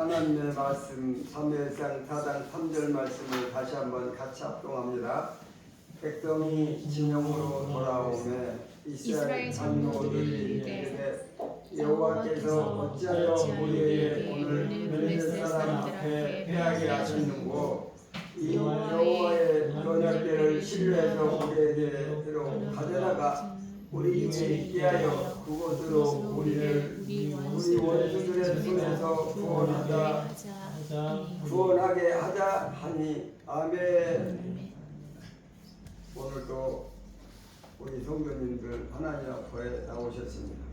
하나님의 말씀 3회상 4장 3절 말씀을 다시 한번 같이 합동합니다. 백성이 진영으로 돌아오매 이스라엘 장로들이 이르되 여호와께서 어찌하여 우리에게 오늘 블레셋 사람 앞에 패하게 하셨는고 이 여호와의 언약궤를 신뢰해서 우리에게로 가져다가 우리에게 있게 하여 그곳으로 우리를 우리 원수들의 손에서 구원하게 하자 하니 아멘. 오늘도 우리 성도님들 하나님 앞에 나오셨습니다.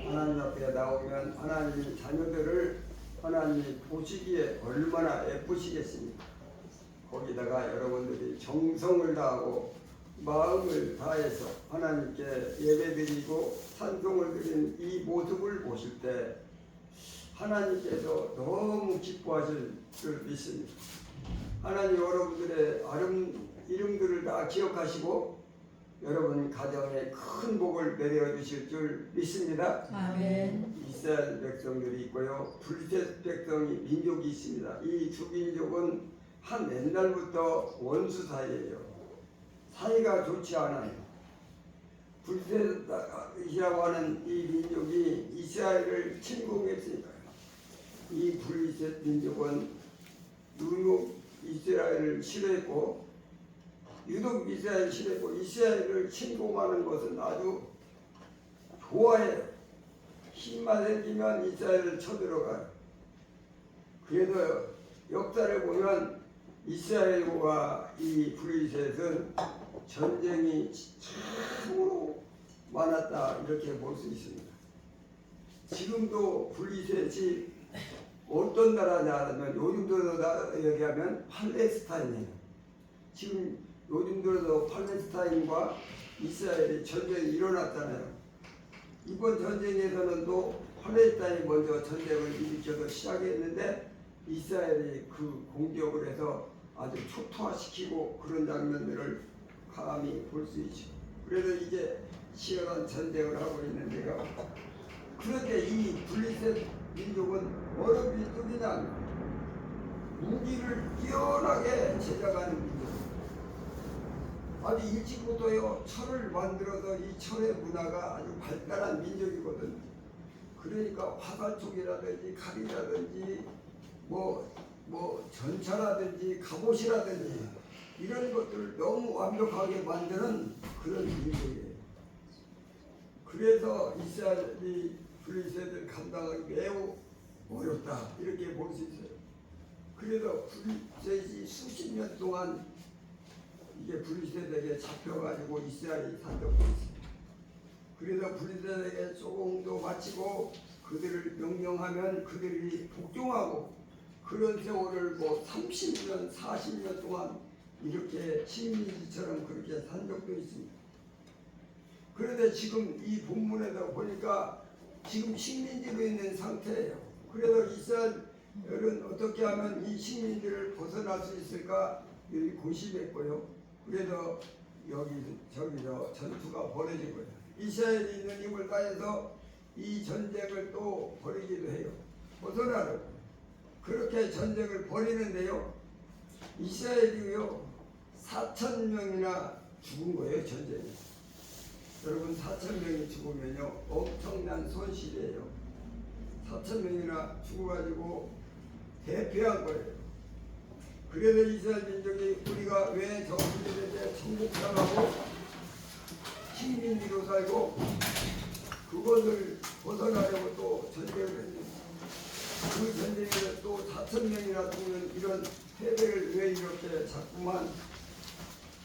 하나님 앞에 나오면 하나님 자녀들을 하나님이 보시기에 얼마나 예쁘시겠습니까? 거기다가 여러분들이 정성을 다하고 마음을 다해서 하나님께 예배드리고 찬송을 드리는 이 모습을 보실 때 하나님께서 너무 기뻐하실 줄 믿습니다. 하나님 여러분들의 이름들을 다 기억하시고 여러분 가정에 큰 복을 내려주실 줄 믿습니다. 아멘. 이스라엘 백성들이 있고요. 블레셋 백성이 민족이 있습니다. 이 두 민족은 한 옛날부터 원수 사이예요. 사이가 좋지 않아요. 블레셋이라고 하는 이 민족이 이스라엘을 침공했으니까요. 이 블레셋 민족은 유독 이스라엘을 싫어했고 이스라엘을 침공하는 것은 아주 좋아해요. 힘만 생기면 이스라엘을 쳐들어가요. 그래서 역사를 보면 이스라엘과 이 블레셋은 전쟁이 참으로 많았다 이렇게 볼 수 있습니다. 지금도 블레셋이 어떤 나라냐면 요즘 들어서 얘기하면 팔레스타인이에요. 지금 요즘 들어서 팔레스타인과 이스라엘이 전쟁이 일어났잖아요. 이번 전쟁에서는 또 팔레스타인이 먼저 전쟁을 일으켜서 시작했는데 이스라엘이 그 공격을 해서 아주 초토화시키고 그런 장면들을 감히 볼 수 있죠. 그래서 이제 치열한 전쟁을 하고 있는데요. 그런데 이 블레셋 민족은 어느 민족이냐? 무기를 뛰어나게 제작하는 민족. 아주 일찍부터요 철을 만들어서 이 철의 문화가 아주 발달한 민족이거든. 그러니까 화살촉이라든지 칼이라든지 전차라든지 갑옷이라든지 이런 것들을 너무 완벽하게 만드는 그런 민족이에요. 그래서 이스라엘이 블레셋을 감당하기 매우 어렵다 이렇게 볼 수 있어요. 그래서 블레셋이 수십 년 동안 이게 블레셋에게 잡혀가지고 이스라엘이 산 적도 있습니다. 그래서 블레셋에게 조공도 마치고 그들을 명령하면 그들이 복종하고 그런 세월을 30년, 40년 동안 이렇게 식민지처럼 그렇게 산 적도 있습니다. 그런데 지금 이 본문에서 보니까 지금 식민지로 있는 상태예요. 그래서 이스라엘은 어떻게 하면 이 식민지를 벗어날 수 있을까 여기 고심했고요. 그래서 저기서 전투가 벌어지고요. 이스라엘이 있는 힘을 다해서 이 전쟁을 또 벌이기도 해요. 벗어나려고. 그렇게 전쟁을 벌이는데요. 이스라엘이요 4,000명이나 죽은 거예요. 전쟁에. 여러분 4,000명이 죽으면요 엄청난 손실이에요. 4,000명이나 죽어가지고 대피한 거예요. 그래서 이스라엘 민족이 우리가 왜 저 블레셋에 천국당하고 식민지로 살고 그것을 벗어나려고 또 전쟁을 했는데 그 전쟁에서 또 4,000명이나 죽는 이런 패배를 왜 이렇게 자꾸만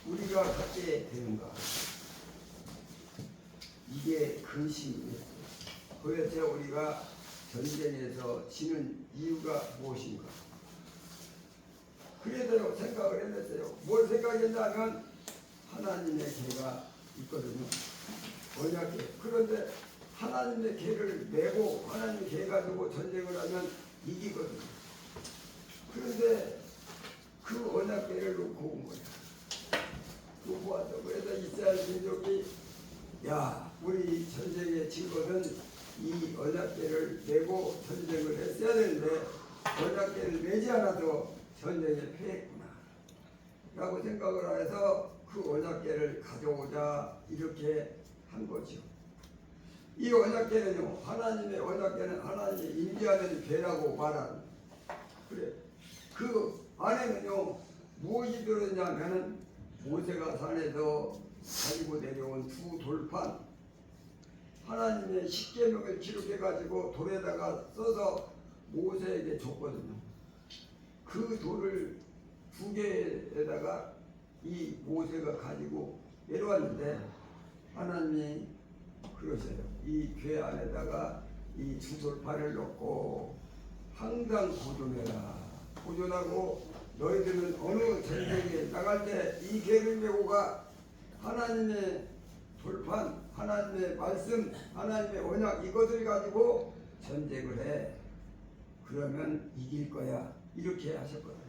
우리가 갖게 되는가? 이게 근심이에요. 도대체 우리가 전쟁에서 지는 이유가 무엇인가? 그래서 생각을 해냈어요. 뭘 생각했냐면 하나님의 계가 있거든요. 언약계. 그런데 하나님의 계를 메고 하나님의 계 가지고 전쟁을 하면 이기거든요. 그런데 그 언약계를 놓고 온 거야. 놓고 왔어. 그래서 이스라엘 민족이 우리 전쟁에 진 것은 이 언약궤를 메고 전쟁을 했어야 되는데 언약궤를 매지 않아도 전쟁에 패했구나 라고 생각을 해서 그 언약궤를 가져오자 이렇게 한 거죠. 이 언약궤는요, 하나님의 언약궤는 하나님의 임재하는 궤라고 말하는. 그래, 그 안에는요 무엇이 들었냐면은 모세가 산에서 가지고 내려온 두 돌판, 하나님의 십계명을 기록해 가지고 돌에다가 써서 모세에게 줬거든요. 그 돌을 두 개에다가 이 모세가 가지고 내려왔는데 하나님이 그러세요. 이 궤 안에다가 이 두 돌판을 넣고 항상 보존해라. 보존하고 너희들은 어느 전쟁에 나갈 때 이 궤를 메고 가. 하나님의 돌판, 하나님의 말씀, 하나님의 언약 이것을 가지고 전쟁을 해. 그러면 이길 거야. 이렇게 하셨거든요.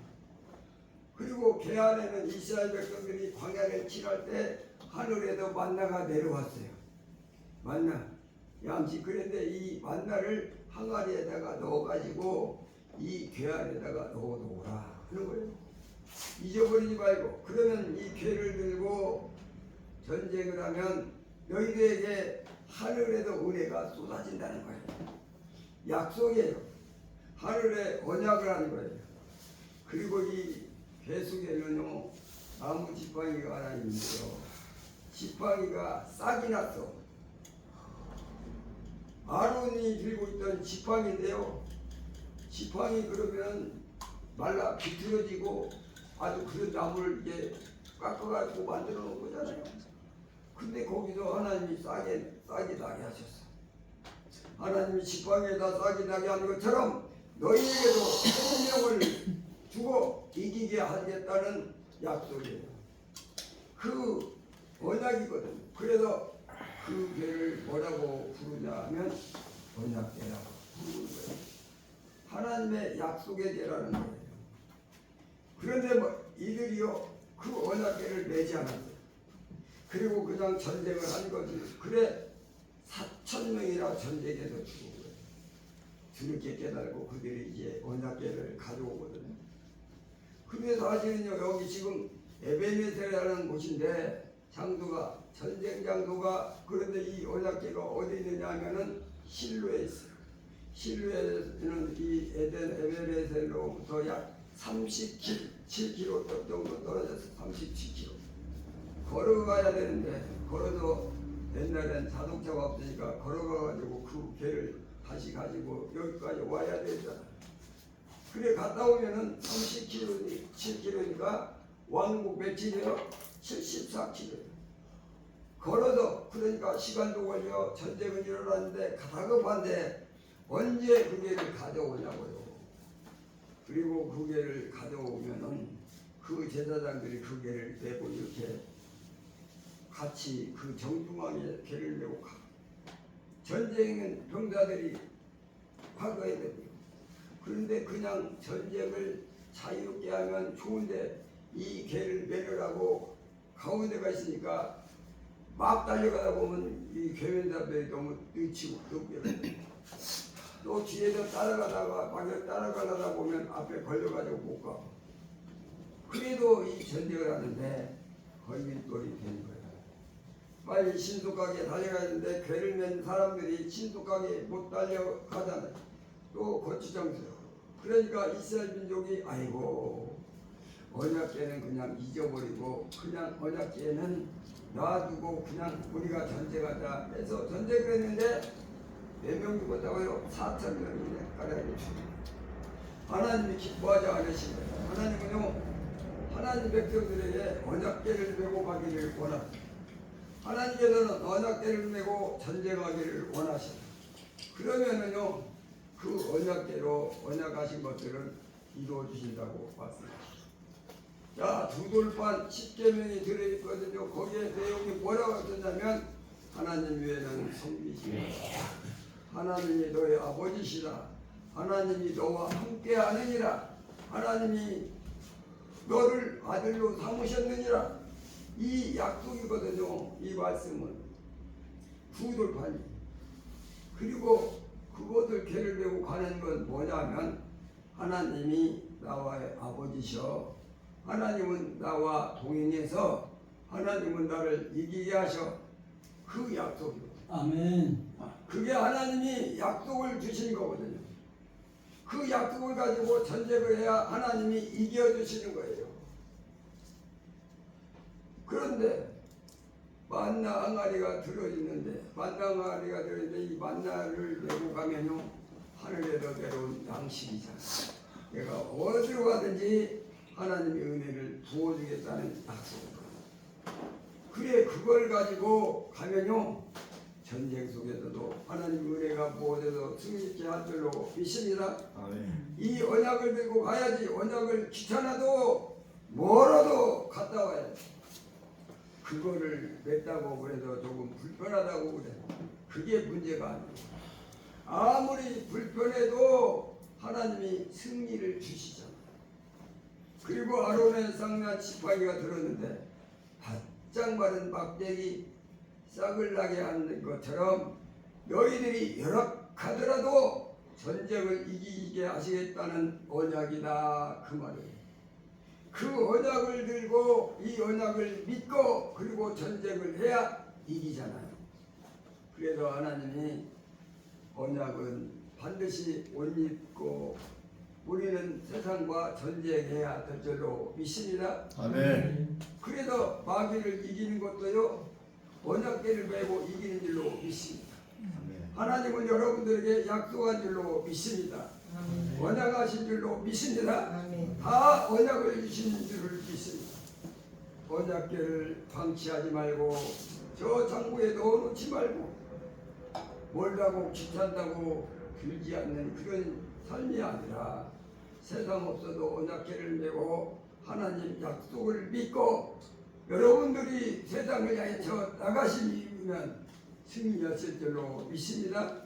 그리고 궤 안에는 이스라엘 백성들이 광야를 지날 때 하늘에도 만나가 내려왔어요. 만나, 양식. 그런데 이 만나를 항아리에다가 넣어가지고 이 궤 안에다가 넣어놓으라 하는 거예요. 잊어버리지 말고. 그러면 이 궤를 들고 전쟁을 하면 너희들에게 하늘에도 은혜가 쏟아진다는 거예요. 약속이에요. 하늘에 언약을 하는 거예요. 그리고 이 궤 속에는요 나무 지팡이가 하나 있는데요, 지팡이가 싹이 났어. 아론이 들고 있던 지팡이인데요, 지팡이 그러면 말라 비틀어지고 아주 그런 나무를 이제 깎아가지고 만들어 놓은 거잖아요. 근데 거기서 하나님이 싹이 나게 하셨어. 하나님이 지팡이에다 싹이 나게 하는 것처럼 너희에게도 생명을 주고 이기게 하겠다는 약속이에요. 그 언약이거든요. 그래서 그 궤를 뭐라고 부르냐면 언약궤라고 부르는 거예요. 하나님의 약속의 궤라는 거예요. 그런데 뭐 이들이요 그 언약궤를 매지 않았어요. 그리고 그냥 전쟁을 한 거지. 그래 4,000명이나 전쟁에서 죽은 거예요. 뒤늦게 깨달고 그들이 이제 언약궤를 가져오거든요. 근데 사실은요 여기 지금 에베네셀이라는 곳인데 장소가 전쟁 장소가, 그런데 이 언약궤가 어디 있느냐 하면은 실로에 있어요. 실로에는 이 에베네셀로부터 약 37km 정도 떨어져서 37km 걸어가야 되는데, 걸어도 옛날엔 자동차가 없으니까 걸어가가지고 그 궤를 다시 가지고 여기까지 와야 되잖아. 그래 갔다 오면은 37km니까 왕복 며칠이에요? 74km. 걸어서, 그러니까 시간도 걸려. 전쟁은 일어났는데 다급한데 언제 그 궤를 가져오냐고요. 그리고 그 궤를 가져오면은 그 제사장들이 그 궤를 메고 이렇게 같이 그 정중앙에 궤를 메고 가. 전쟁은 병사들이 파거해야 됩니다. 그런데 그냥 전쟁을 자유롭게 하면 좋은데 이 궤를 메려라고 가운데가 있으니까 막 달려가다 보면 이 궤면사들이 너무 늦추고 또 뒤에서 따라가다가 막 따라가다 보면 앞에 걸려가지고 못 가. 그래도 이 전쟁을 하는데 걸림돌이 되는 거예요. 빨리 신속하게 달려가야 되는데 궤를 맨 사람들이 신속하게 못 달려가잖아요. 또 거추장스러워. 그러니까 이스라엘 민족이 아이고 언약궤는 그냥 잊어버리고 그냥 언약궤는 놔두고 그냥 우리가 전쟁하자 해서 전쟁을 했는데 몇 명 죽었다고요? 4,000명이네. 가라앉아 죽었어요. 하나님이 기뻐하지 않으신 거예요. 하나님은요 하나님 백성들에게 언약궤를 메고 가기를 원합니다. 하나님께서는 언약궤를 메고 전쟁하기를 원하십니다. 그러면은요 그 언약궤로 언약하신 것들을 이루어 주신다고 말씀하십니다. 자, 두 돌판 10계명이 들어있거든요. 거기에 내용이 뭐라고 썼냐면 하나님 외에는 성비시라, 하나님이 너의 아버지시라, 하나님이 너와 함께 하느니라, 하나님이 너를 아들로 삼으셨느니라. 이 약속이거든요. 이 말씀은 두 돌판이. 그리고 그것을 궤를 메고 가는 건 뭐냐면 하나님이 나와의 아버지셔. 하나님은 나와 동행해서 하나님은 나를 이기게 하셔. 그 약속이요. 아멘. 그게 하나님이 약속을 주신 거거든요. 그 약속을 가지고 전쟁을 해야 하나님이 이겨주시는 거예요. 그런데 만나 항아리가 들어있는데 이 만나를 메고 가면요 하늘에서 내려온 양식이잖아. 내가 어디로 가든지 하나님의 은혜를 부어주겠다는 약속이거든요. 그래 그걸 가지고 가면요 전쟁 속에서도 하나님 은혜가 부어져서 승리케 할 줄로 믿습니다. 아멘. 이 언약을 들고 가야지. 언약을 귀찮아도 멀어도 갔다 와야지. 그거를 맺다고 그래서 조금 불편하다고 그래. 그게 문제가 아니에요. 아무리 불편해도 하나님이 승리를 주시잖아요. 그리고 아론의 쌍난 지팡이가 들었는데 바짝 마른 막대기 싹을 나게 하는 것처럼 너희들이 열악하더라도 전쟁을 이기게 하시겠다는 언약이다 그 말이에요. 그 언약을 들고 이 언약을 믿고 그리고 전쟁을 해야 이기잖아요. 그래서 하나님이 언약은 반드시 옷 입고 우리는 세상과 전쟁해야 될 줄로 믿습니다. 아멘. 그래서 마귀를 이기는 것도요 언약궤를 메고 이기는 줄로 믿습니다. 아멘. 하나님은 여러분들에게 약속한 줄로 믿습니다. 언약하신 줄로 믿습니다. 다 언약을 주신 줄을 믿습니다. 언약궤를 방치하지 말고 저 창고에 넣어놓지 말고 멀다고 귀찮다고 들지 않는 그런 삶이 아니라 세상 없어도 언약궤를 메고 하나님 약속을 믿고 여러분들이 세상을 향해서 나가시면 승리하실 줄로 믿습니다.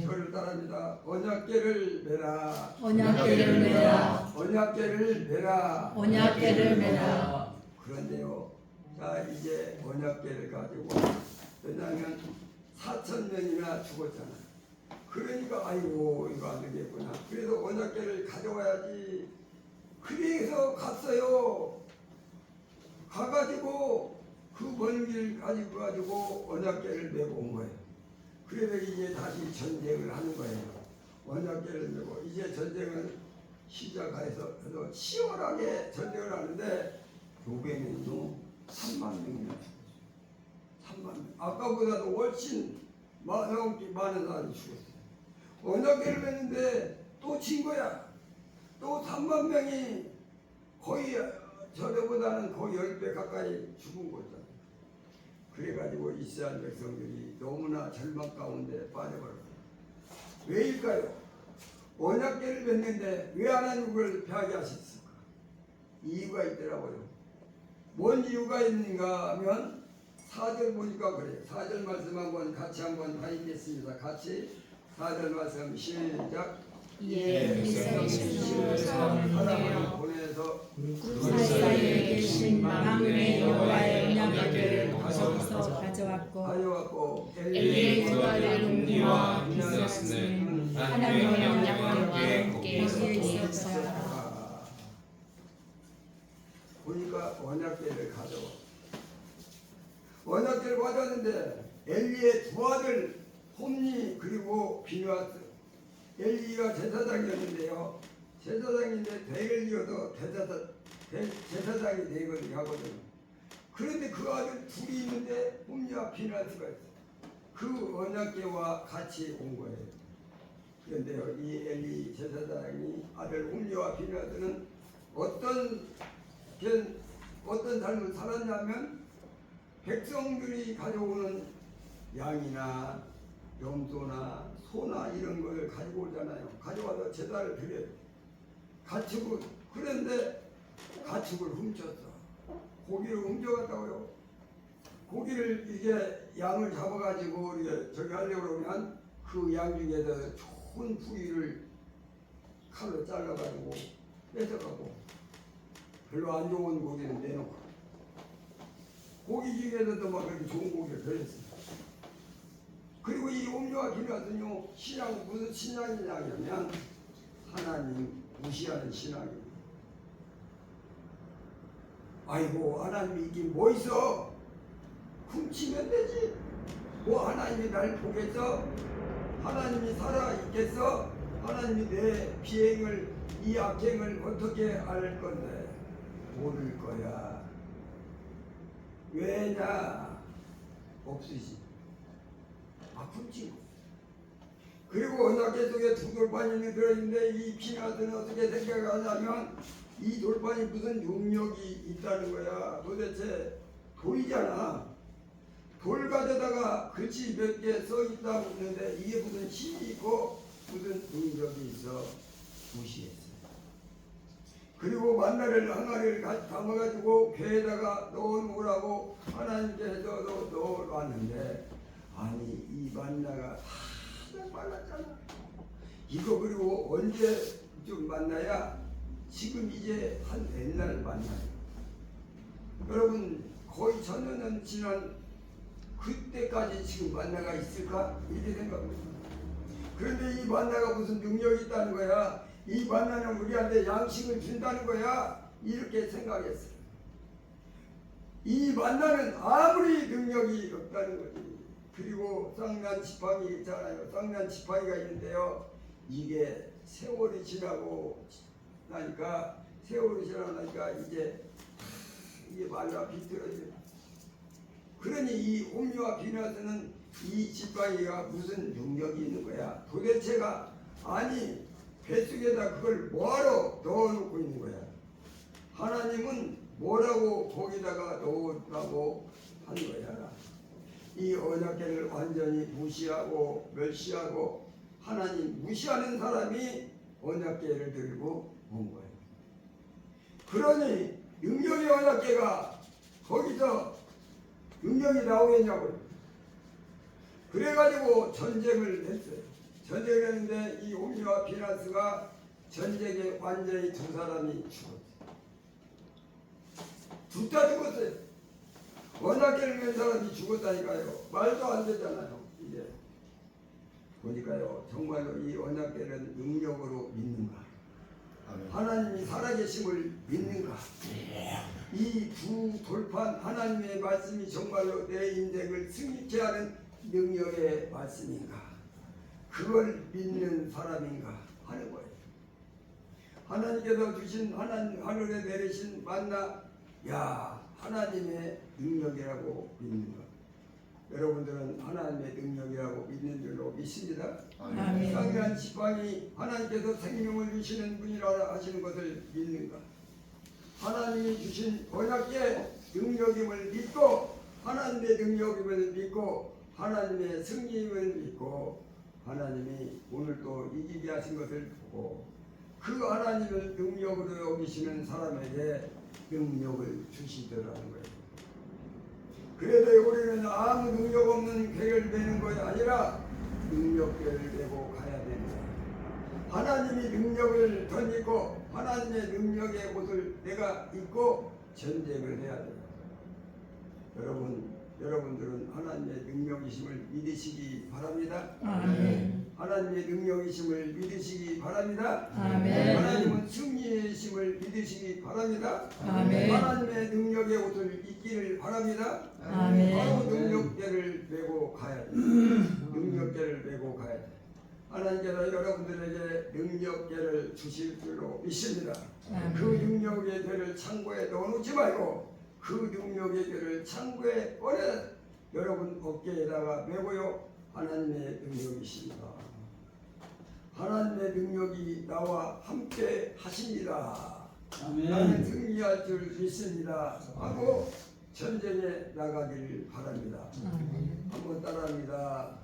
저를 따릅니다. 언약궤를 메라. 언약궤를 메라. 언약궤를 메라. 언약궤를 메라. 그런데요. 자 이제 언약궤를 가지고 왜냐하면 4,000명이나 죽었잖아요. 그러니까 아이고 이거 안 되겠구나. 그래서 언약궤를 가져와야지. 그래서 갔어요. 가가지고 그 먼 길 가지고 언약궤를 메고 온 거예요. 그래서 이제 다시 전쟁을 하는 거예요. 언약궤를 메고 이제 전쟁을 시작해서 치열하게 전쟁을 하는데 요배는요 3만 명이나 죽었어요. 3만 명. 아까보다도 훨씬 많은 사람이 죽었어요. 언약궤를 맸는데 또 진 거야. 또 3만 명이 거의 저보다는 거의 10배 가까이 죽은 거잖아요. 그래가지고 이스라엘 백성들이 너무나 절망 가운데 빠져버렸어요. 왜일까요? 언약궤를 맺는데 왜 하나님 그걸 폐하게 하셨을까? 이유가 있더라고요. 뭔 이유가 있는가 하면 4절 보니까 그래요. 4절 말씀 한번 같이 한번 다 읽겠습니다. 같이 4절 말씀 시작. 이에 백성이 하나님을 보내서 굴 사이에 계신 만군의 여호와의 언약궤를 거기서 가져왔고 엘리의 두 아들 홈니와 비스라스는 하나님의 언약궤와 함께 거기에 있었다. 보니까 언약궤를 가져와. 언약궤를 가져왔는데 엘리의 두 아들 홈니 그리고 비누아스. 엘리가 제사장이었는데요. 제사장인데 대를 이어서 제사장이 되거든요. 그런데 그 아들 둘이 있는데 홈니와 비누아스가 있어요. 그 언약궤와 같이 온 거예요. 그런데요, 이 엘리 제사장이 아들 홈니와 비누아스는 어떤 삶을 살았냐면 백성들이 가져오는 양이나 염소나 소나 이런 걸 가지고 오잖아요. 가져와서 제사를 드려요. 가축을. 그런데 가축을 훔쳤어. 고기를 훔쳐갔다고요. 고기를 이게 양을 잡아가지고 이게 저기 하려고 그러면 그 양 중에서 좋은 부위를 칼로 잘라가지고 뺏어가고 별로 안 좋은 고기는 내놓고 고기 중에서도 막 그렇게 좋은 고기를 버렸어요. 그리고 이 옴니와 비누아스는요 신앙 무슨 신앙이냐면 하나님 무시하는 신앙입니다. 아이고 하나님이 있긴 뭐 있어? 훔치면 되지. 뭐 하나님이 날 보겠어? 하나님이 살아있겠어? 하나님이 내 비행을 이 악행을 어떻게 알 건데? 모를 거야. 왜냐? 없으시. 훔친 거. 그리고 언약궤 속에 두 돌판이 들어있는데 이 피나스는 어떻게 생각하냐면 이 돌판이 무슨 용력이 있다는 거야. 도대체 돌이잖아. 돌 가져다가 글씨 몇 개 써 있다고 했는데 이게 무슨 힘이 있고 무슨 능력이 있어. 무시했어. 그리고 만나를 항아리를 담아가지고 배에다가 넣어놓으라고 하나님께서 넣어놨는데 아니 이 만나가 다 말랐잖아. 이거 그리고 언제 좀 만나야 지금 이제 한 옛날 만나요. 여러분 거의 1000년 지난 그때까지 지금 만나가 있을까? 이렇게 생각합니다. 그런데 이 만나가 무슨 능력이 있다는 거야. 이 만나는 우리한테 양식을 준다는 거야. 이렇게 생각했어요. 이 만나는 아무리 능력이 없다는 거지. 그리고 쌍난 지팡이 있잖아요. 쌍난 지팡이가 있는데요. 이게 세월이 지나고 나니까 이제 이게 말라 비틀어져요. 그러니 이 홈리와 비나스는 이 지팡이가 무슨 능력이 있는 거야. 도대체가 아니 뱃속에다 그걸 뭐하러 넣어놓고 있는 거야. 하나님은 뭐라고 거기다가 넣으라고 한 거야. 이 언약궤를 완전히 무시하고 멸시하고 하나님 무시하는 사람이 언약궤를 들고 온 거예요. 그러니 능력의 언약궤가 거기서 능력이 나오겠냐고요. 그래가지고 전쟁을 했어요. 전쟁을 했는데 이 홈리와 비나스가 전쟁에 완전히 두 사람이 죽었어요. 둘 다 죽었어요. 언약궤를 맨 사람이 죽었다니까요. 말도 안 되잖아요. 이제 보니까요. 정말로 이 언약궤를 능력으로 믿는가? 하나님이 살아계심을 믿는가? 이 두 돌판 하나님의 말씀이 정말로 내 인생을 승리케 하는 능력의 말씀인가? 그걸 믿는 사람인가 하는 거예요. 하나님께서 주신 하늘에 내리신 만나, 야 하나님의 능력이라고 믿는가? 여러분들은 하나님의 능력이라고 믿는 줄로 믿습니다. 아멘. 쌍난 지팡이 하나님께서 생명을 주시는 분이라 하시는 것을 믿는가? 하나님이 주신 언약궤 능력임을 믿고 하나님의 능력임을 믿고 하나님의 승리임을 믿고 하나님이 오늘 또 이기게 하신 것을 보고 그 하나님을 능력으로 여기시는 사람에게 능력을 주시더라는 거예요. 그래도 우리는 아무 능력 없는 궤를 메는 것이 아니라 능력궤를 메고 가야 됩니다. 하나님이 능력을 던지고 하나님의 능력의 옷을 내가 입고 전쟁을 해야 됩니다. 여러분들은 하나님의 능력이심을 믿으시기 바랍니다. 아멘. 하나님의 능력이심을 믿으시기 바랍니다. 아멘. 하나님은 승리이심을 믿으시기 바랍니다. 아멘. 하나님의 능력의 옷을 입기를 바랍니다. 아멘. 바로 능력궤를 메고 가야 됩니다. 능력궤를 메고 가야 됩니다. 하나님께서 여러분들에게 능력궤를 주실 줄로 믿습니다. 그 능력의 궤를 창고에 넣어놓지 말고 그 능력의 궤를 창고에 꺼내 여러분 어깨에다가 메고요. 하나님의 능력이십니다. 하나님의 능력이 나와 함께 하십니다. 나는 승리할 줄 믿습니다. 하고 전쟁에 나가길 바랍니다. 한번 따라합니다.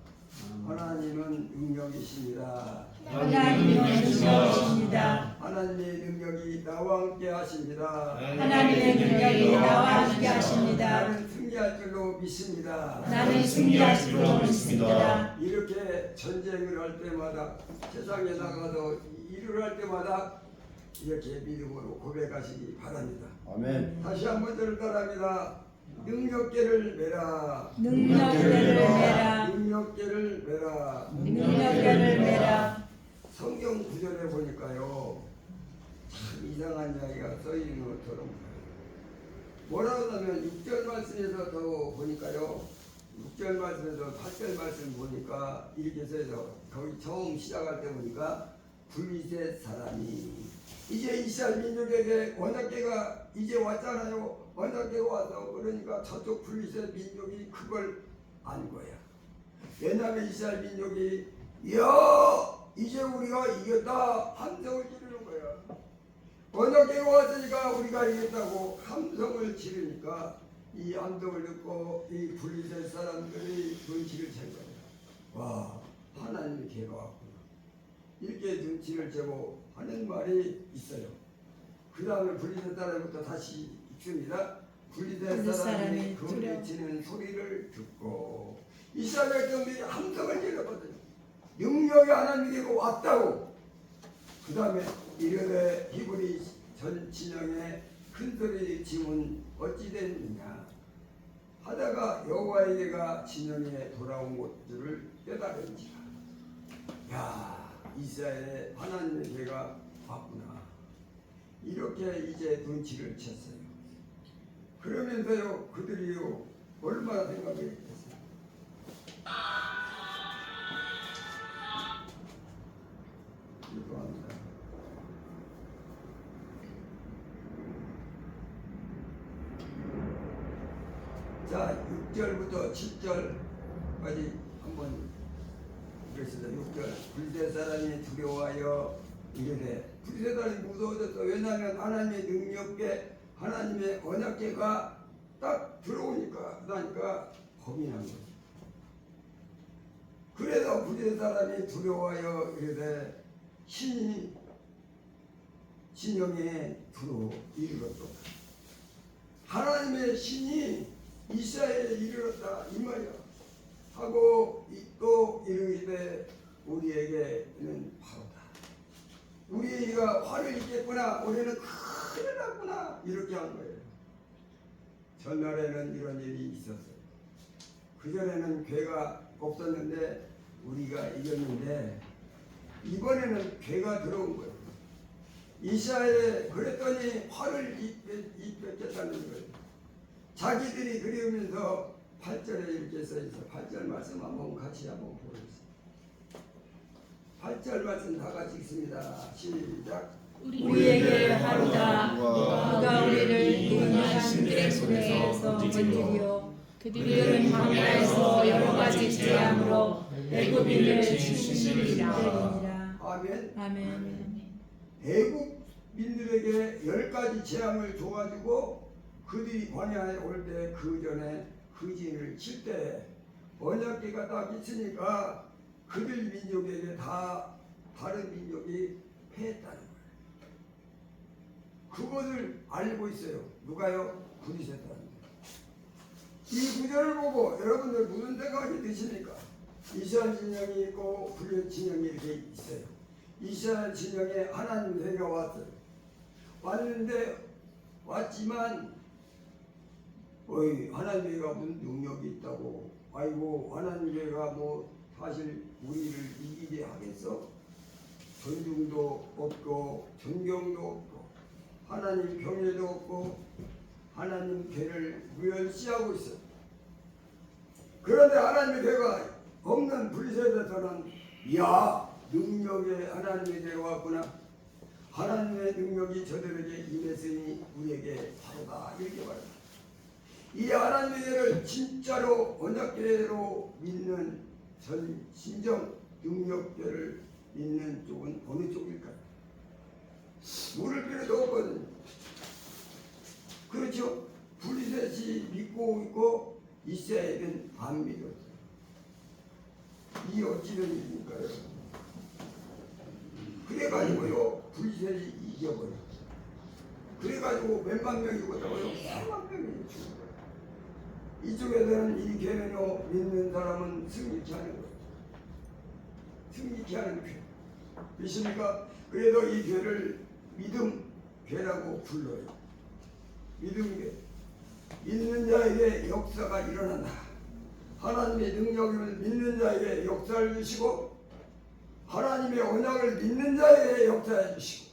하나님은 능력이십니다. 하나님은 능력이십니다. 하나님의 능력이 나와 함께 하십니다. 하나님의 능력이 나와 함께 하십니다. 나는 승리할 줄로 믿습니다. 나는 승리할 줄로 믿습니다. 이렇게 전쟁을 할 때마다 세상에 나가서 일을 할 때마다 이렇게 믿음으로 고백하시기 바랍니다. 아멘. 다시 한번 저를 따라합니다. 능력궤를 메라. 능력궤를 메라. 능력궤를 메라. 능력궤를 메라. 성경 구절에 보니까요. 참 이상한 이야기가 써있는 것처럼 뭐라고 하면 6절 말씀에서 더 보니까요. 6절 말씀에서 8절 말씀 보니까 이렇게 써서 거기 처음 시작할 때 보니까 블레셋 사람이 이제 이스라엘 민족에게 언약궤가 이제 왔잖아요. 언약궤가 와서 그러니까 저쪽 블레셋 민족이 그걸 안 거야. 왜냐하면 이스라엘 민족이 야 이제 우리가 이겼다 함성을 지르는 거야. 언약궤가 왔으니까 우리가 이겼다고 함성을 지르니까 이 함성을 듣고 이 블레셋 사람들이 눈치를 챈 거야. 와 하나님의 궤가 왔구나. 이렇게 눈치를 채고 하는 말이 있어요. 그 다음에 블레셋 사람부터 다시 읽습니다. 블레셋 사람이 그 외치는 소리를 듣고 이스라엘 백성들이 함성을 질렀거든요. 능력이 하나님에게 왔다고. 그 다음에 이르되 히브리 전 진영에 큰 소리 지문 어찌 됐느냐 하다가 여호와에게가 진영에 돌아온 것들을 깨달은지라. 야 이스라엘의 하나님의 죄가 왔구나. 이렇게 이제 눈치를 챘어요. 그러면서요 그들이요 얼마나 생각이 됐어요. 기도합니다. 자 6절부터 7절까지 한번 그랬습니다. 6절 블레셋 사람이 두려워하여 이르되 블레셋 사람이 무서워졌어. 왜냐하면 하나님의 능력계 하나님의 언약궤가 딱 들어오니까 그러니까 겁이 난 거죠. 그래서 블레셋 사람이 두려워하여 이르되 신이 진영에 들어 이르렀다. 하나님의 신이 이스라엘에 이르렀다 이 말이야. 하고 또 이르기되 우리에게는 바로다. 우리가 화를 입겠구나. 우리는 큰일 났구나. 이렇게 한 거예요. 전날에는 이런 일이 있었어요. 그전에는 괴가 없었는데 우리가 이겼는데 이번에는 괴가 들어온 거예요. 이스라엘에 그랬더니 화를 입혔다는 거예요. 자기들이 그리우면서 8절에 이렇게 써있어. 8절 말씀 한번 같이 한번 보겠습니다. 8절 말씀 다 같이 읽습니다. 시작. 우리에게 하루다. 누가 우리를 능력한 신들의 손에서 건지리요. 그들은 광야에서 여러 가지 재앙으로 애굽인을 치시리라. 아멘. 아멘. 애굽민들에게 10가지 재앙을 줘가지고 그들이 광야에 올 때 그 전에 그 진을 칠 때 언약궤가 딱 있으니까 그들 민족에게 다 다른 민족이 패했다는 거예요. 그것을 알고 있어요. 누가요? 블레셋 사람들. 이 구절을 보고 여러분들 무슨 생각이 드십니까? 이스라엘 진영이 있고 블레셋 진영이 이렇게 있어요. 이스라엘 진영에 하나님 회가 왔어요. 왔는데 왔지만 하나님 회가 무슨 능력이 있다고 아이고 하나님 회가 뭐 사실 우리를 이기게 하겠어? 존중도 없고 존경도 없고 하나님 경외도 없고 하나님 죄를 멸시하고 있어. 그런데 하나님의 죄가 없는 블레셋에서는 야 능력의 하나님의 죄가 왔구나. 하나님의 능력이 저들에게 임했으니 우리에게 바로다 이렇게 말합니다. 이 하나님의 죄를 진짜로 언약죄로 믿는 전 신정 능력죄를 믿는 쪽은 어느 쪽일까요? 물을 필요도 없거든요. 그렇죠? 블레셋이 믿고 있고 이스라엘은 안 믿었어요. 이 어찌된 일입니까요? 그래가지고요 블레셋이 이겨버렸어요. 그래가지고 몇만 명이 죽었다고요? 8만 명이 죽은 거예요. 이쪽에서는 이 죄는요 믿는 사람은 승리케 하는 거예요. 승리케 하는 죄. 믿습니까? 그래도 이 죄를 믿음 죄라고 불러요. 믿음 죄. 믿는 자에게 역사가 일어난다. 하나님의 능력을 믿는 자에게 역사를 주시고 하나님의 언약을 믿는 자에게 역사해 주시고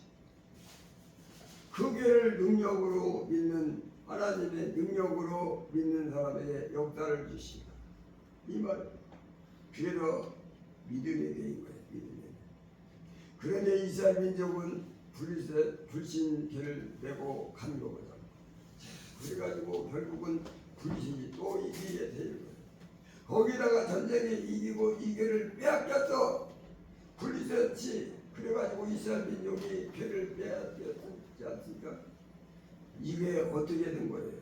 그 괴를 능력으로 믿는 하나님의 능력으로 믿는 사람에게 역사를 주시고 이 말 그래도 믿음의 괴인 거예요. 믿음의 괴. 그런데 이스라엘 민족은 불신 괴를 메고 간 거거든. 그래가지고 결국은 불신이 또 이기게 되는 거예요. 거기다가 전쟁에 이기고 이 괴를 빼앗겼어. 불리셨지. 그래가지고 이스라엘 민족이 괴를 빼앗겼지 않습니까? 이게 어떻게 된 거예요?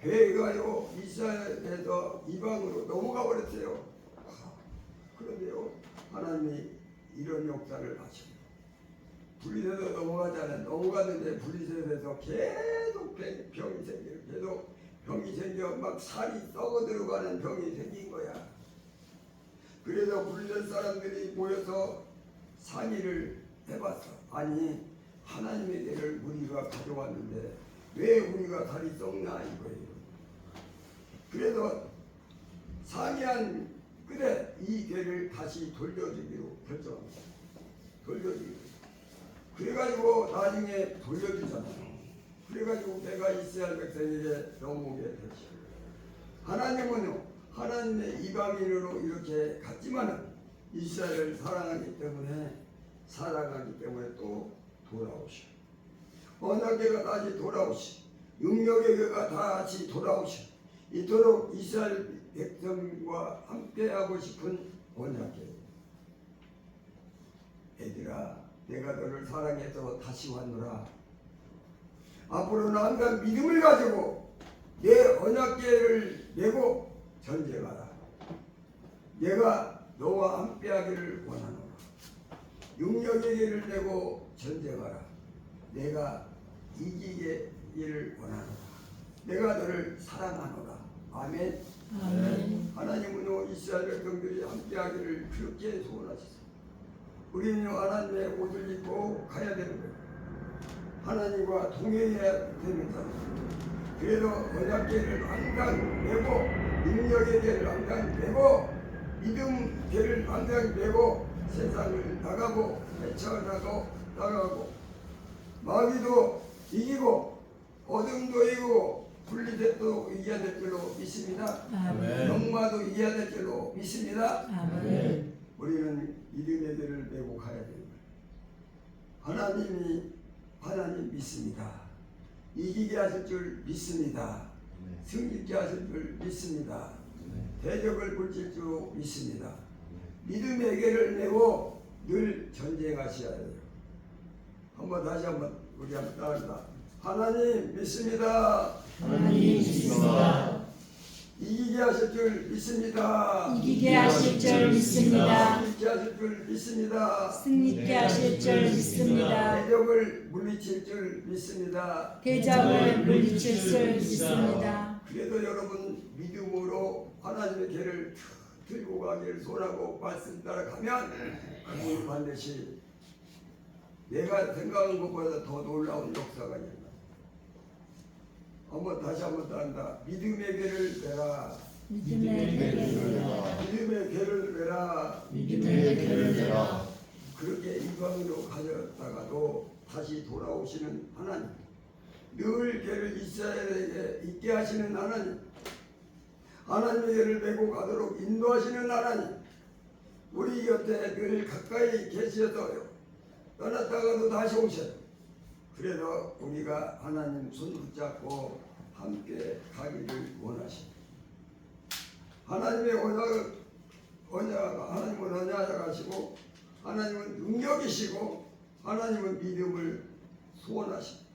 괴가요 이스라엘에서 이방으로 넘어가 버렸어요. 그런데요 하나님이 이런 역사를 하십니다. 분리돼서 넘어가잖아요. 넘어가는데 분리돼서 계속 병이 생겨요. 계속 병이 생겨 막 살이 썩어 들어가는 병이 생긴 거야. 그래서 분리된 사람들이 모여서 상의를 해봤어. 아니 하나님의 괴를 우리가 가져왔는데 왜 우리가 살이 썩나 이거예요. 그래서 상의한 끝에 이 괴를 다시 돌려주기로 결정합니다. 돌려주기로. 그래가지고 나중에 돌려주잖아요. 그래가지고 내가 이스라엘 백성에게 넘어오게 되죠. 하나님은요, 하나님의 이방인으로 이렇게 갔지만은 이스라엘을 사랑하기 때문에 또 돌아오셔. 언약궤가 다시 오시. 능력의 궤가 다시 돌아오셔. 이토록 이스라엘 백성과 함께하고 싶은 언약궤. 얘들아, 내가 너를 사랑해서 다시 왔노라. 앞으로는 항상 믿음을 가지고 내 언약궤를 메고 전쟁하라. 내가 너와 함께하기를 원하노라. 능력의 궤를 메고 전쟁하라. 내가 이기기를 원하노라. 내가 너를 사랑하노라. 아멘. 아멘. 하나님은요 이스라엘 백성들이 함께하기를 그렇게 소원하셨어요. 우리는 하나님의 옷을 입고 가야 되는 거예요. 하나님과 동행해야 됩니다. 그래도 언약궤를 항상 메고 능력의 궤를 항상 메고 믿음 궤를 항상 메고 세상을 나가고 헤쳐나가고 마귀도 이기고 어둠도 이기고 분리대도 이겨야 될 줄로 믿습니다. 아멘. 영마도 이겨야 될 줄로 믿습니다. 아멘. 우리는 믿음의 궤를 메고 가야 됩니다. 하나님 믿습니다. 이기게 하실 줄 믿습니다. 승리케 하실 줄 믿습니다. 대적을 물질 줄 믿습니다. 믿음의 궤를 메고 늘 전쟁하셔야 해요. 다시 한번 우리 한번 따라합니다. 하나님 믿습니다. 하나님 믿습니다. 이기게 하실 줄 믿습니다. 이기게 하실 줄 믿습니다. 승리케 하실 줄 믿습니다. 승리케 하실 줄 믿습니다. 대적을 물리칠 줄 믿습니다. 대적을 물리칠 줄 믿습니다. 그래도 여러분 믿음으로 하나님의 궤를 들고 가기를 소원하고 말씀 따라가면 그분이 반드시 내가 생각한 것보다 더 놀라운 역사가 일어나. 다시 한번 따른다. 믿음의 궤를 메라. 믿음의 궤를 메라. 믿음의 궤를 메라. 믿음의 궤를 메라. 그렇게 이방으로 가졌다가도 다시 돌아오시는 하나님. 늘 궤를 이스라엘에게 있게 하시는 하나님. 하나님의 궤를 메고 가도록 인도하시는 하나님. 우리 곁에 늘 가까이 계셔서요. 떠났다가도 다시 오셔요. 그래도 우리가 하나님 손 붙잡고 함께 가기를 원하십니다. 하나님의 하나님은 언약하시고 하나님은 능력이시고 하나님은 믿음을 소원하십니다.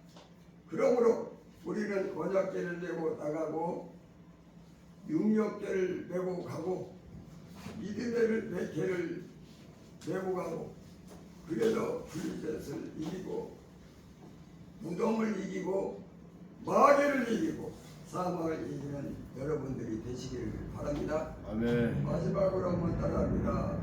그러므로 우리는 언약궤를 메고 나가고 능력궤를 메고 가고 믿음의 궤를 메고 가고 그래도 불리셋을 이기고 무덤을 이기고 마귀를 이기고 사망을 이기는 여러분들이 되시기를 바랍니다. 아멘. 마지막으로 한번 따라합니다.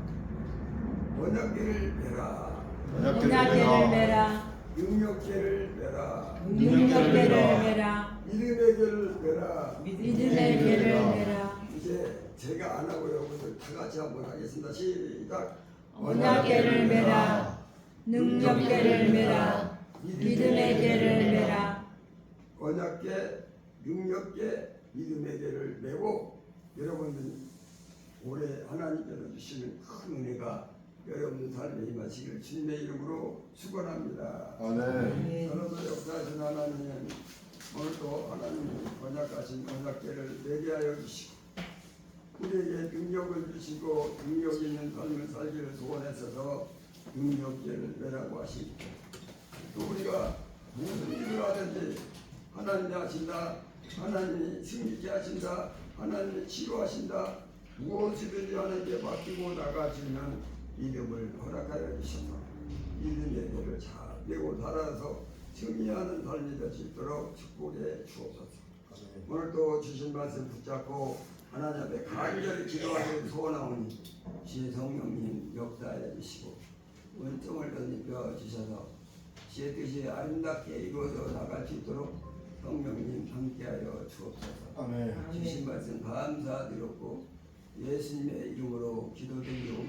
언약궤를 메라. 언약궤를 메라. 능력궤를 메라. 능력궤를 메라. 믿음의 궤를 메라. 믿음의 궤를 메라. 이제 제가 안 하고 여러분들 다 같이 한번 하겠습니다. 시작. 언약궤를 메라. 능력궤를 메라. 믿음의 개를 메라. 언약계, 능력계, 믿음의 개를 메고 여러분들 올해 하나님께서 주시는 큰 은혜가 여러분 삶에 임하시길 주님의 이름으로 축원합니다. 아멘. 하나도 역사하신 하나님, 오늘도 하나님이 언약하신 언약계를 내게 하여 주시고 우리에게 능력을 주시고 능력 있는 삶을 살기를 소원하셔서 능력계를 내라고 하십니다. 또 우리가 무슨 일을 하든지 하나님이 하신다, 하나님이 승리케 하신다, 하나님이 치료하신다, 무엇이든지 하나님께 맡기고 나가시면 믿음을 허락하여 주셔서 믿음의 길을 잘 메고 살아서 승리하는 삶이 될 수 있도록 축복해 주옵소서. 오늘도 주신 말씀 붙잡고 하나님 앞에 간절히 기도하기를 소원하오니 주의 성령님 역사해 주시고 은총을 덧입혀 주셔서 주의 뜻이 아름답게 이루어져 나갈 수 있도록 성령님 함께하여 주옵소서. 아멘. 주신 말씀 감사드렸고 예수님의 이름으로 기도드리옵나이다.